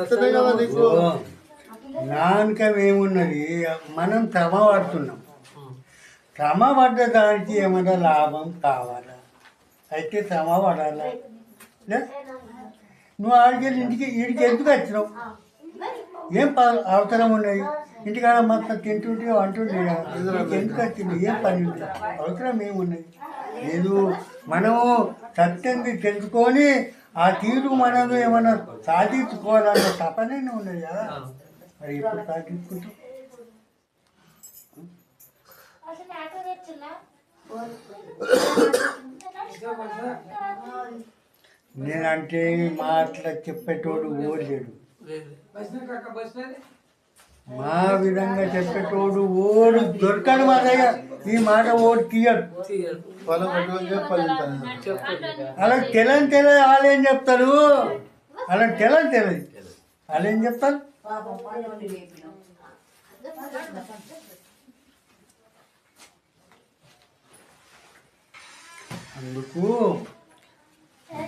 చెప్తేనే కదా నీకు నానకం ఏమున్నది. మనం శ్రమ పడుతున్నాం, శ్రమ పడ్డ దానికి ఏమైనా లాభం కావాలా? అయితే శ్రమ పడాలా? నువ్వు ఆడికెళ్ళి ఇంటికి ఎందుకు వచ్చినావు? ఏం అవసరం ఉన్నాయి? ఇంటికాడ మొత్తం తింటుంటే అంటుండే ఎందుకు వచ్చింది? ఏం పని ఉంది? అవసరం ఏమున్నాయి? లేదు, మనము సత్యంగా తెలుసుకొని ఆ తీరు మనం ఏమన్నా సాధించుకోవాలన్న తపనే ఉన్నది కదా. మరి ఎప్పుడు సాధించుకుంటాం? నేనంటే మాటలు చెప్పేటోడు ఓడలేడు, మా విధంగా చెప్పేటోడు ఓడు దొరకడు. మా దగ్గర ఈ మాట ఓడి తీయడు. అలా తెలియదు వాళ్ళేం చెప్తారు, అలా తెలియదు వాళ్ళేం చెప్తారు. అందుకు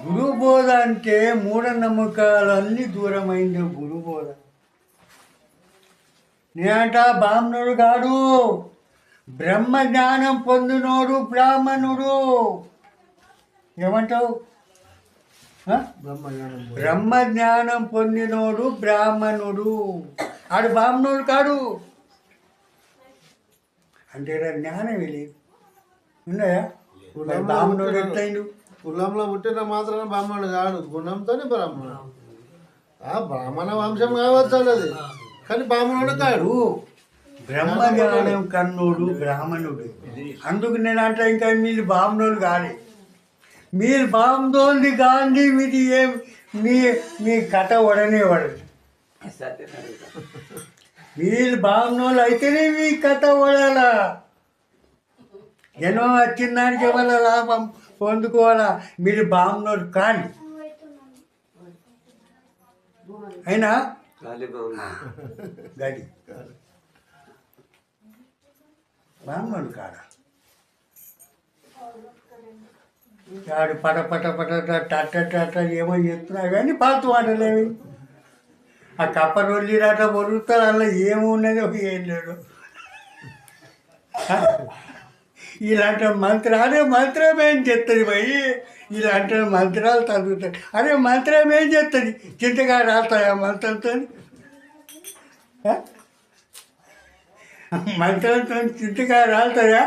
గురుబోధ అంటే మూఢనమ్మకాలన్నీ దూరమైంది గురుబోధ. నేనంట బ్రాహ్మణుడు కాడు, బ్రహ్మ జ్ఞానం పొందినోడు బ్రాహ్మణుడు. ఏమంటావు? బ్రహ్మ జ్ఞానం పొందినోడు బ్రాహ్మణుడు, ఆడు బ్రాహ్మణుడు కాడు. అంటే జ్ఞానం లేదు, ఉన్నాయా? బ్రాహ్మణుడు ఎట్లయిండు? కులంలో పుట్టిన మాత్రం బ్రాహ్మణుడు కాడు, గుణంతోనే బ్రాహ్మణుడు. బ్రాహ్మణ వంశం కావచ్చు అన్నది, కానీ బ్రాహ్మణుడు కాడు. బ్రహ్మ జ్ఞానం కన్నుడు బ్రాహ్మణుడు. అందుకు నేను అంటే ఇంకా మీరు బ్రాహ్మణులు కాదు, మీరు బ్రాహ్మణులు కాండి. మీది ఏం మీ కథ వడనేవాడు. మీరు బ్రాహ్మణులు అయితేనే మీ కథ వడాలా. జనం వచ్చిన దానికి ఏమైనా లాభం పొందుకోవాలా. మీరు బ్రాహ్మణుడు కాని అయినా గడి బ్రాహ్మణుడు కాడ వాడు పట పట పట టట్ట ఏమో చెప్తున్నా కానీ పాత మాటలేవి. ఆ కప్ప రొల్లిరాట పొరుగుతారు, అలా ఏమున్నది ఏం లేడు. ఇలాంటి మంత్రం ఏం చెప్తుంది భయ్? ఇలాంటి మంత్రాలు చదువుతాయి. అరే మంత్రం ఏం చెప్తుంది? చింతగా రాస్తాయా మంత్రంతో? మంత్రంతో చింతగా రాస్తాయా?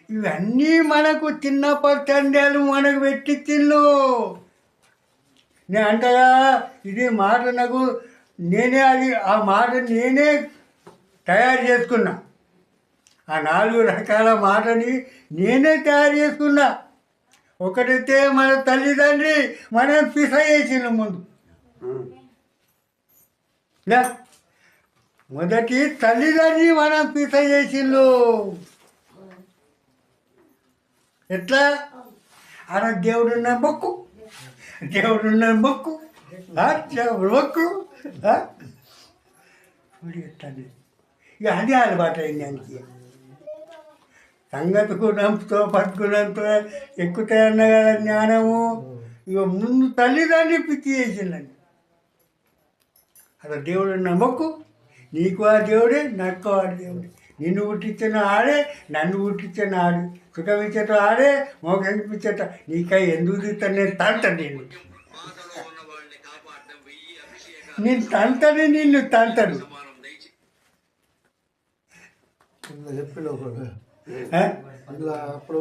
ఇవన్నీ మనకు చిన్నప్పటి తండ్యాలు మనకు పెట్టి తిల్లు. నేను అంటగా ఇది మాట నాకు ఆ మాట నేనే తయారు చేసుకున్నా. ఆ 4 రకాల మాటని నేనే తయారు చేసుకున్నా. ఒకటైతే మన తల్లిదండ్రి మనం పిస చేసిన ముందు. మొదటి తల్లిదండ్రి మనం పిస చేసిండు. ఎట్లా? అలా దేవుడున్న మొక్కు, దేవుడున్న మొక్కు, మొక్కు ఎట్లా? ఇక అది అలవాటు అయింది. దానికి సంగతి గుణంతో పట్టుకున్నంతో ఎక్కుతాయన్న కదా జ్ఞానము. ఇక ముందు తల్లిదండ్రి పిచ్చి చేసిందండి. అలా దేవుడు నమ్మకు, నీకు ఆ దేవుడే, నాకు ఆ దేవుడే. నిన్ను పుట్టించిన ఆడే, నన్ను పుట్టించిన ఆడు. సుఖం ఇచ్చేట ఆడే, మోక్షం ఇచ్చేట. నీకై ఎందుకు తీస్తాను? నేను తంతని నిన్ను తంతను. చెప్పిన అప్పుడు